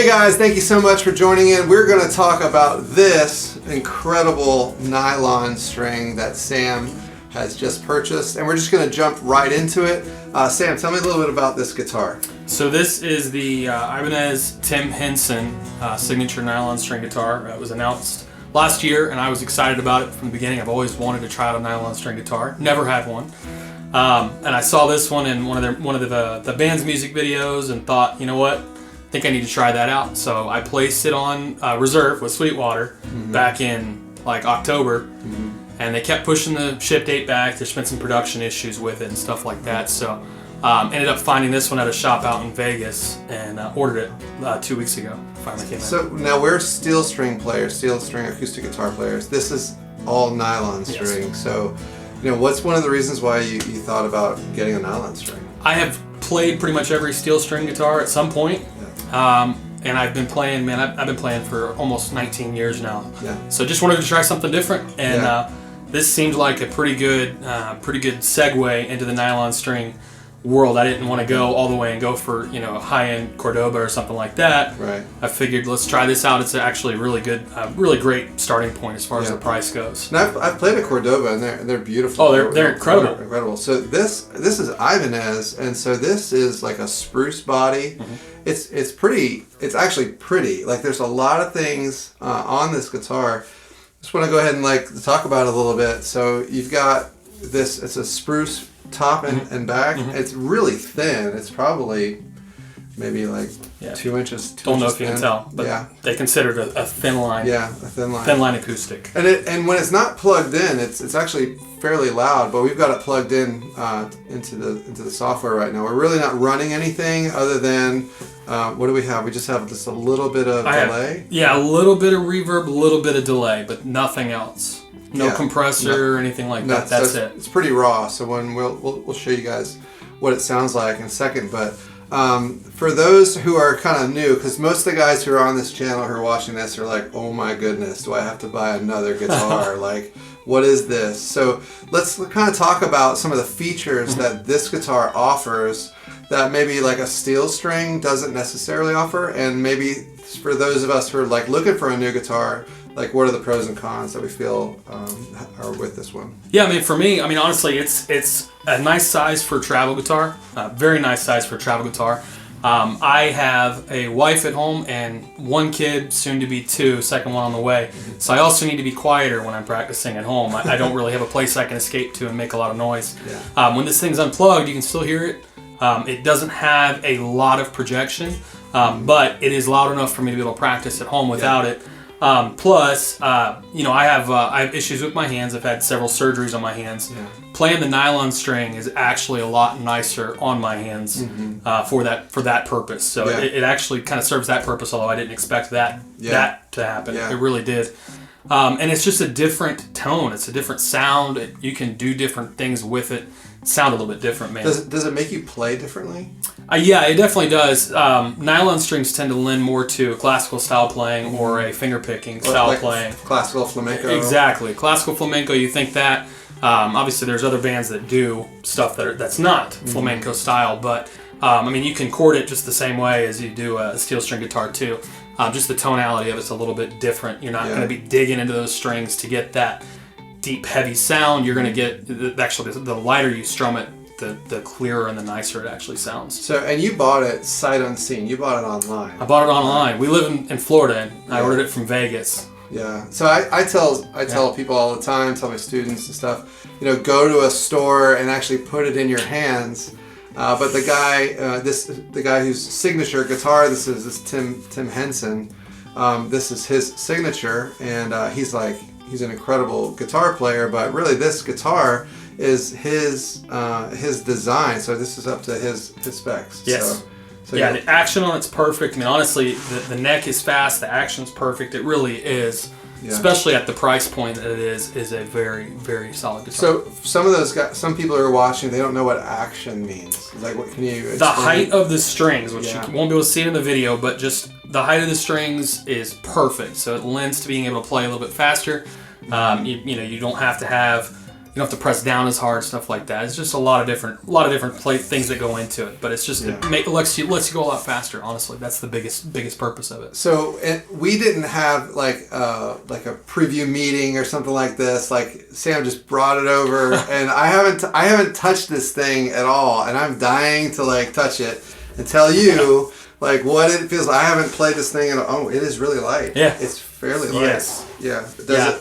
Hey guys, thank you so much for joining in. We're going to talk about this incredible nylon string that Sam has just purchased, and we're just going to jump right into it. Sam, tell me a little bit about this guitar. So this is the Ibanez Henson signature nylon string guitar. It was announced last year, and I was excited about it from the beginning. I've always wanted to try out a nylon string guitar. Never had one, and I saw this one in one of the band's music videos, and thought, you know what? I think I need to try that out. So I placed it on reserve with Sweetwater back in like October, and they kept pushing the ship date back. There's been some production issues with it and stuff like that. So ended up finding this one at a shop out in Vegas and ordered it 2 weeks ago. Finally came in. So now we're steel string players, steel string acoustic guitar players. This is all nylon string. Yes. So, you know, what's one of the reasons why you thought about getting a nylon string? I have played pretty much every steel string guitar at some point. And I've been playing, I've been playing for almost 19 years now. Yeah. So just wanted to try something different, and this seemed like a pretty good segue into the nylon string world. I didn't want to go all the way and go for, you know, a high-end Cordoba or something like that. Right. I figured let's try this out. It's actually a really good, really great starting point as far as the price goes. Now, I've played a Cordoba, and they're beautiful. Oh, they're incredible. Incredible. So this is Ibanez, and so this is like a spruce body. It's pretty. It's actually pretty. Like, there's a lot of things on this guitar. Just want to go ahead and like talk about it a little bit. So you've got this. It's a spruce top and back. It's really thin. It's probably maybe like 2 inches. Don't know if you can tell, but they consider it a thin line. Yeah, a thin line. Thin line acoustic. And when it's not plugged in, it's actually fairly loud. But we've got it plugged in into the software right now. We're really not running anything other than what do we have? We just have just a little bit of delay. A little bit of reverb, a little bit of delay, but nothing else. No compressor or anything like that. That's it. It's pretty raw. So when we'll show you guys what it sounds like in a second. But for those who are kind of new, because most of the guys who are on this channel who are watching this are like, oh my goodness, do I have to buy another guitar? Like, what is this? So let's kind of talk about some of the features that this guitar offers that maybe like a steel string doesn't necessarily offer, and maybe for those of us who are like looking for a new guitar, like, what are the pros and cons that we feel are with this one? Yeah, I mean, for me, honestly, it's a nice size for a travel guitar. Very nice size for a travel guitar. I have a wife at home and one kid, soon to be two, second one on the way. So I also need to be quieter when I'm practicing at home. I don't really have a place I can escape to and make a lot of noise. Yeah. When this thing's unplugged, you can still hear it. It doesn't have a lot of projection, but it is loud enough for me to be able to practice at home without it. Plus, you know, I have issues with my hands. I've had several surgeries on my hands. Yeah. Playing the nylon string is actually a lot nicer on my hands for that purpose. So it actually kind of serves that purpose, although I didn't expect that to happen. Yeah. It really did. And it's just a different tone. It's a different sound. You can do different things with it. Sound a little bit different, man. Does it make you play differently? Yeah, it definitely does. Nylon strings tend to lend more to classical style playing or a finger picking style playing. Classical flamenco. Exactly. Classical flamenco, you think that. Obviously, there's other bands that do stuff that's not flamenco style, but I mean, you can chord it just the same way as you do a steel string guitar too. Just the tonality of it's a little bit different. You're not going to be digging into those strings to get that deep, heavy sound. You're going to get, actually, the lighter you strum it, the clearer and the nicer it actually sounds. So, and you bought it sight unseen. You bought it online. I bought it online. We live in Florida, and I ordered it from Vegas. Yeah. So I tell people all the time, tell my students and stuff, you know, go to a store and actually put it in your hands. But the guy whose signature guitar this is, this Tim Henson. This is his signature, and he's an incredible guitar player, but really this guitar is his design. So this is up to his specs. Yes. So the action on it's perfect. I mean, honestly, the neck is fast. The action's perfect. It really is. Yeah. Especially at the price point that it is a very, very solid guitar. So some of those guys, some people who are watching, they don't know what action means. Like, what can you explain? The height of the strings, which you won't be able to see it in the video, but just the height of the strings is perfect. So it lends to being able to play a little bit faster. You know, you don't have to have You don't have to press down as hard, stuff like that. It's just a lot of different things that go into it. But it's just it lets you go a lot faster. Honestly, that's the biggest purpose of it. So we didn't have like a preview meeting or something like this. Like Sam just brought it over, and I haven't touched this thing at all, and I'm dying to like touch it and tell you like what it feels like. I haven't played this thing at all. Oh, it is really light. Yeah, it's fairly light. Yes. Yeah.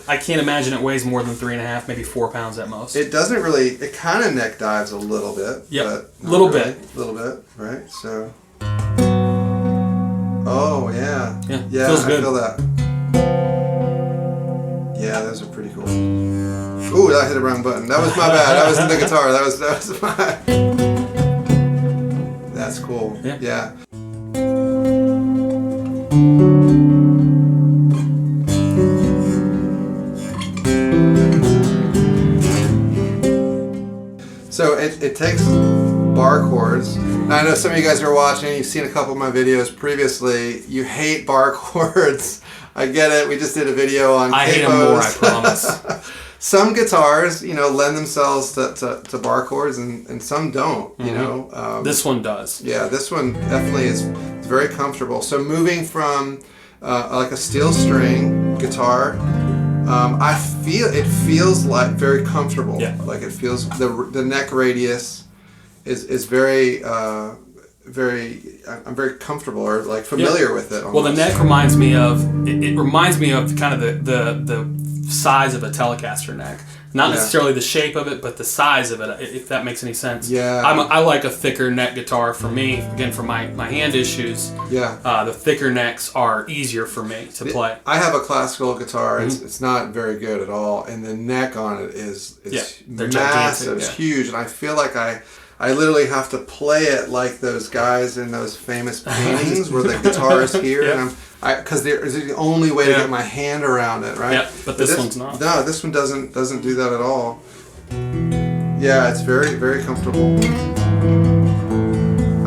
I can't imagine it weighs more than 3.5, maybe 4 pounds at most. It doesn't really. It kind of neck dives a little bit. Yep. But little really. bit. Little bit. Right. So. Oh yeah. Yeah. Feels good. I feel that. Yeah, those are pretty cool. Ooh, I hit the wrong button. That was my bad. That wasn't the guitar. That was my. That's cool. Yeah. So it takes bar chords. Now, I know some of you guys are watching, you've seen a couple of my videos previously. You hate bar chords. I get it. We just did a video on I hate them more, I promise. Some guitars, lend themselves to bar chords, and some don't, This one does. Yeah, this one definitely is very comfortable. So moving from like a steel string guitar, it feels like very comfortable. Yeah. Like it feels the neck radius is very very. I'm very comfortable or like familiar with it. Almost. Well, the neck reminds me of it reminds me of kind of the size of a Telecaster neck. Not necessarily the shape of it, but the size of it, if that makes any sense. Yeah. I like a thicker neck guitar for me, again, for my hand issues. Yeah. The thicker necks are easier for me to play. I have a classical guitar. It's not very good at all. And the neck on it is massive. It's huge. And I feel like I literally have to play it like those guys in those famous paintings where the guitar is here. And because it's the only way to get my hand around it, right? Yeah, but this one's not. No, this one doesn't do that at all. Yeah, it's very, very comfortable.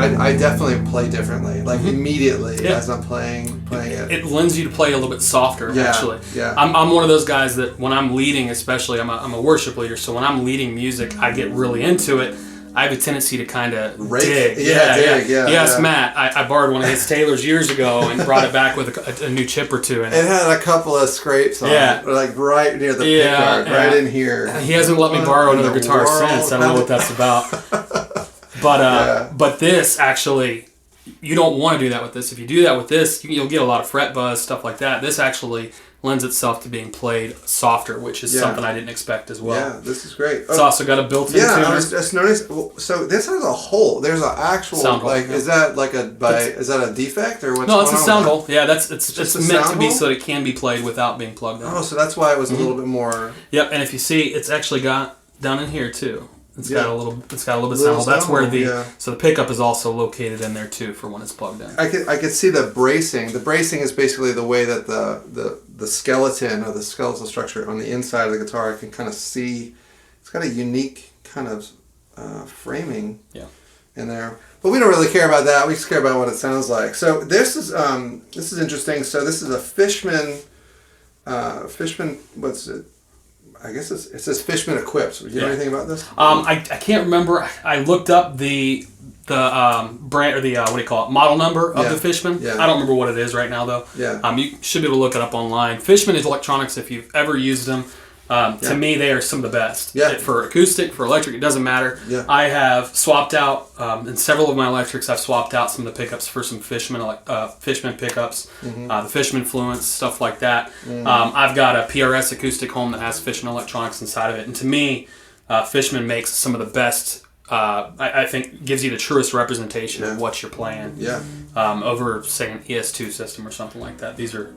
I definitely play differently, like immediately as I'm playing it. It lends you to play a little bit softer, actually. Yeah. I'm one of those guys that when I'm leading, especially, I'm a worship leader, so when I'm leading music, I get really into it. I have a tendency to kind of dig. Yes, Matt. I borrowed one of his Taylors years ago and brought it back with a new chip or two in it. It had a couple of scrapes on it, like right near the pickguard, right in here. He hasn't let me borrow another guitar since. I don't know what that's about. But this actually, you don't want to do that with this. If you do that with this, you'll get a lot of fret buzz, stuff like that. This actually lends itself to being played softer, which is something I didn't expect as well. Yeah, this is great. It's also got a built-in tuner. I was just noticed. So this has a hole. There's an actual sound hole, is that like is that a defect or what's? No, it's going a on sound with hole. Yeah, it's meant to be so that it can be played without being plugged in. Oh, so that's why it was a little bit more. Yep, and if you see, it's actually got down in here too. It's got a little bit of sound hole. That's where so the pickup is also located in there too for when it's plugged in. I could see the bracing. The bracing is basically the way that the skeleton or the skeletal structure on the inside of the guitar. I can kind of see. It's got a unique kind of framing in there. But we don't really care about that. We just care about what it sounds like. So this is interesting. So this is a Fishman. What's it? I guess it says Fishman equipped. Do you know anything about this? I can't remember. I looked up the brand or the what do you call it, model number of the Fishman. Yeah. I don't remember what it is right now though. Yeah. You should be able to look it up online. Fishman electronics, if you've ever used them. To me, they are some of the best. Yeah. For acoustic, for electric, it doesn't matter. Yeah. I have swapped out, in several of my electrics, I've swapped out some of the pickups for some Fishman pickups, the Fishman Fluence, stuff like that. I've got a PRS acoustic home that has Fishman electronics inside of it. And to me, Fishman makes some of the best, I think, gives you the truest representation of what you're playing. Yeah. Over, say, an ES2 system or something like that. These are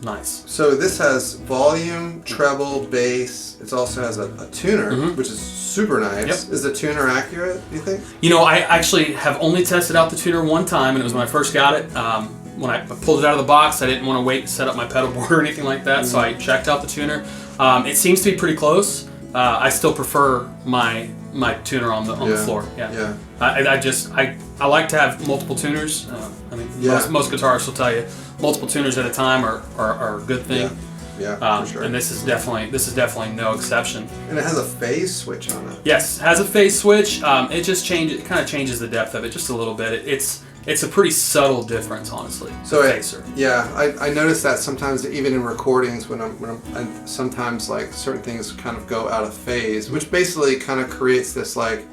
nice. So this has volume, treble, bass. It also has a tuner, which is super nice. Yep. Is the tuner accurate, do you think? I actually have only tested out the tuner one time, and it was when I first got it. When I pulled it out of the box, I didn't want to wait to set up my pedal board or anything like that, so I checked out the tuner. It seems to be pretty close. I still prefer my tuner on the floor. Yeah. I like to have multiple tuners. Most guitarists will tell you multiple tuners at a time are a good thing. Yeah, for sure. And this is definitely no exception. And it has a phase switch on it. Yes, has a phase switch. It kind of changes the depth of it just a little bit. It's a pretty subtle difference, honestly. So I noticed that sometimes even in recordings when I'm sometimes like certain things kind of go out of phase, which basically kind of creates this like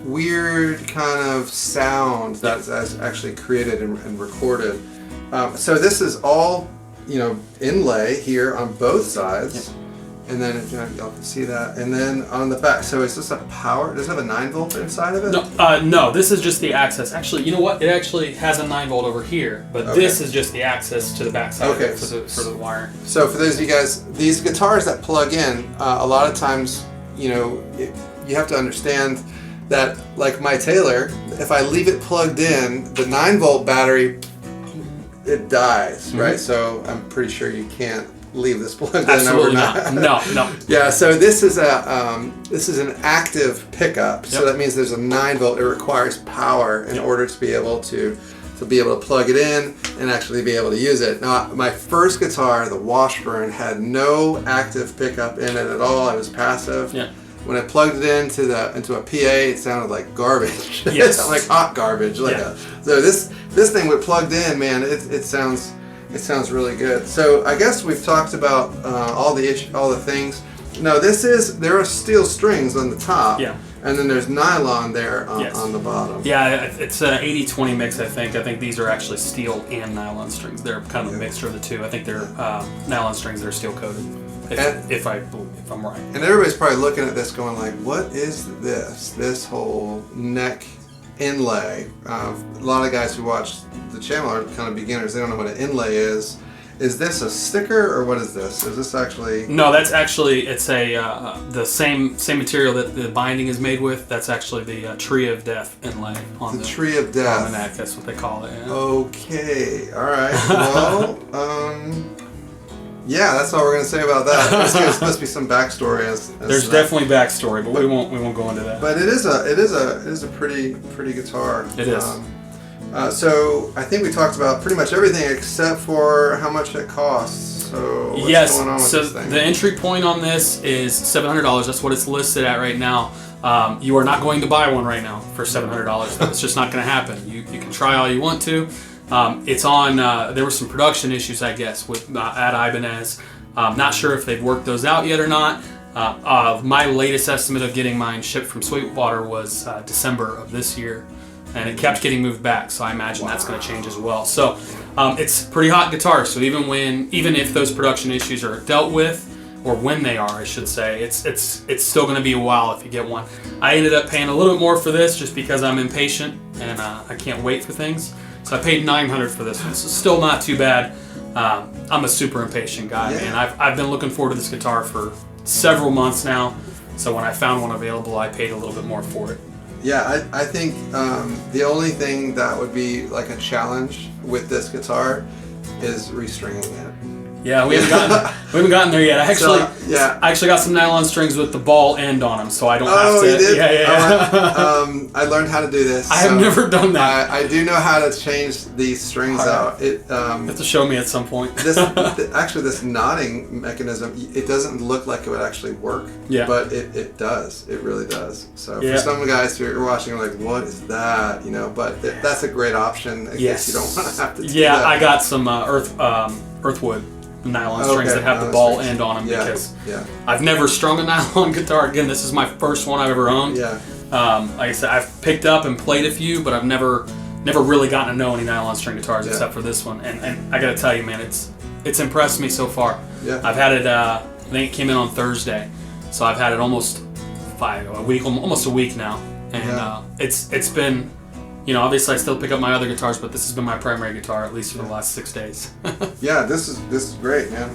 weird kind of sound that's actually created and recorded. So this is all, inlay here on both sides. And then y'all can see that. And then on the back, so is this a power? Does it have a 9-volt inside of it? No, this is just the access. Actually, you know what? It actually has a 9-volt over here, but this is just the access to the back side of it for the wiring. So for those of you guys, these guitars that plug in, a lot of times, you have to understand that, like my Taylor, if I leave it plugged in, the 9-volt battery, it dies, right? So I'm pretty sure you can't leave this plugged in overnight. No. Yeah, so this is an active pickup. So that means there's a 9-volt. It requires power in order to be able to plug it in and actually be able to use it. Now, my first guitar, the Washburn, had no active pickup in it at all. It was passive. Yeah. When I plugged it into a PA, it sounded like garbage. Yes. It sounded like hot garbage. So this thing with plugged in, man, it sounds really good. So I guess we've talked about all the things. No, there are steel strings on the top. Yeah. And then there's nylon there on the bottom. Yeah, it's an 80-20 mix, I think. I think these are actually steel and nylon strings. They're kind of a mixture of the two. I think they're nylon strings that are steel coated, if I'm right. And everybody's probably looking at this going like, what is this? This whole neck inlay. A lot of guys who watch the channel are kind of beginners. They don't know what an inlay is. Is this a sticker or what is this? Is this actually? No, that's actually the same material that the binding is made with. That's actually the Tree of Death inlay on the Tree of Death. On the neck. That's what they call it. Yeah. Okay. All right. Well, yeah, that's all we're gonna say about that. There's must be some backstory. There's definitely backstory, but we won't go into that. But it is a pretty guitar. It is. So I think we talked about pretty much everything except for how much it costs. So what's going on with this thing? The entry point on this is $700. That's what it's listed at right now. You are not going to buy one right now for $700. That's just not going to happen. You can try all you want to. It's on. There were some production issues, I guess, with at Ibanez. Not sure if they've worked those out yet or not. My latest estimate of getting mine shipped from Sweetwater was December of this year. And it kept getting moved back, so I imagine that's going to change as well. So it's a pretty hot guitar. So even if those production issues are dealt with, or when they are, I should say, it's still going to be a while if you get one. I ended up paying a little bit more for this just because I'm impatient and I can't wait for things. So I paid $900 for this one. So still not too bad. I'm a super impatient guy, and I've been looking forward to this guitar for several months now. So when I found one available, I paid a little bit more for it. Yeah, I think the only thing that would be like a challenge with this guitar is restringing it. Yeah, we haven't gotten there yet. I actually got some nylon strings with the ball end on them, so I don't have to. You did? Yeah. I learned how to do this. I have never done that. I do know how to change these strings out. You have to show me at some point. This knotting mechanism, it doesn't look like it would actually work. Yeah. But it does. It really does. So for some guys who are watching, are like, what is that? But that's a great option in case you don't want to have to do that. Yeah, I got some Earthwood nylon strings that have the ball end on them because I've never strung a nylon guitar. Again, this is my first one I've ever owned. Yeah. Like I said, I've picked up and played a few, but I've never really gotten to know any nylon string guitars except for this one. And I got to tell you, man, it's impressed me so far. Yeah. I've had it. I think it came in on Thursday, so I've had it almost a week now, and it's been. Obviously I still pick up my other guitars, but this has been my primary guitar at least for the last 6 days. Yeah, this is great, man.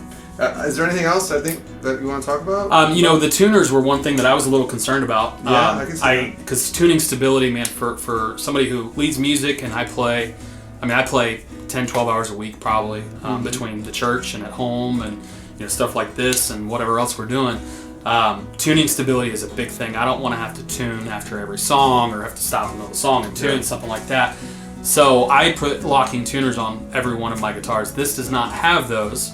Is there anything else I think that you want to talk about? The tuners were one thing that I was a little concerned about. Yeah, I can see that. Because tuning stability, man, for somebody who leads music and I play 10, 12 hours a week probably between the church and at home and stuff like this and whatever else we're doing. Tuning stability is a big thing. I don't want to have to tune after every song or have to stop in the middle of the song and tune something like that. So I put locking tuners on every one of my guitars. This does not have those.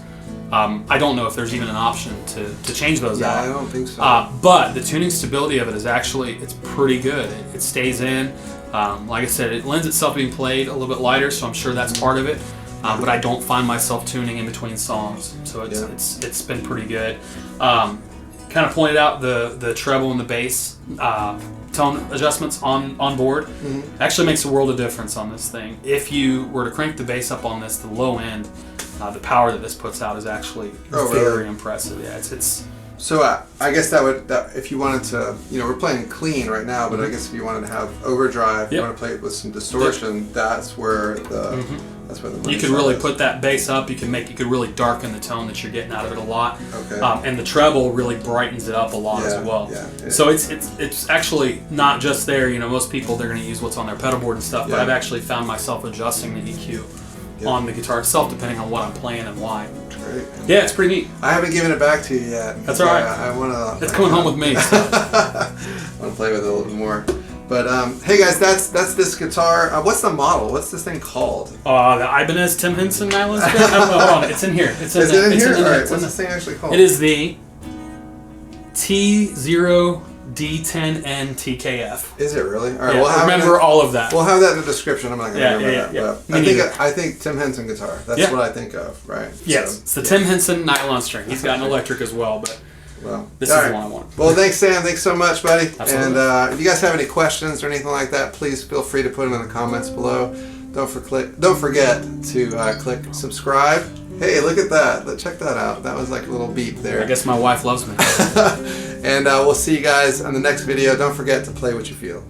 I don't know if there's even an option to change those out. I don't think so. But the tuning stability of it is actually, it's pretty good. It stays in. Like I said, it lends itself to being played a little bit lighter, so I'm sure that's part of it. But I don't find myself tuning in between songs, so it's been pretty good. Kind of pointed out the treble and the bass tone adjustments on board. Actually makes a world of difference on this thing. If you were to crank the bass up on this, the low end, the power that this puts out is actually very impressive. Yeah, it's. So I guess that if you wanted to, we're playing clean right now, but I guess if you wanted to have overdrive, you want to play it with some distortion, that's where the you could really put that bass up. You could really darken the tone that you're getting out of it a lot. Okay. And the treble really brightens it up a lot as well. Yeah. So it's actually not just there. Most people, they're going to use what's on their pedal board and stuff, but I've actually found myself adjusting the EQ on the guitar itself depending on what I'm playing and why. Great. Yeah, it's pretty neat. I haven't given it back to you yet. That's all right. I want to. It's coming home with me. So. I want to play with it a little bit more. But hey guys, that's this guitar. What's the model? What's this thing called? The Ibanez Tim Henson Nylon Acoustic-Electric. Hold on, it's in here. Is it in here? All right. What's this thing actually called? It is the TOD10NTKF. Is it really? All right. Yeah, we'll remember all of that. We'll have that in the description. I'm not going to remember that. But I think Tim Henson guitar. That's what I think of, right? Yes, so, it's the Tim Henson nylon string. He's got an electric as well, but this is the one I want. Well, thanks, Sam. Thanks so much, buddy. Absolutely. And if you guys have any questions or anything like that, please feel free to put them in the comments below. Don't forget to click subscribe. Hey, look at that. Check that out. That was like a little beep there. I guess my wife loves me. And we'll see you guys on the next video. Don't forget to play what you feel.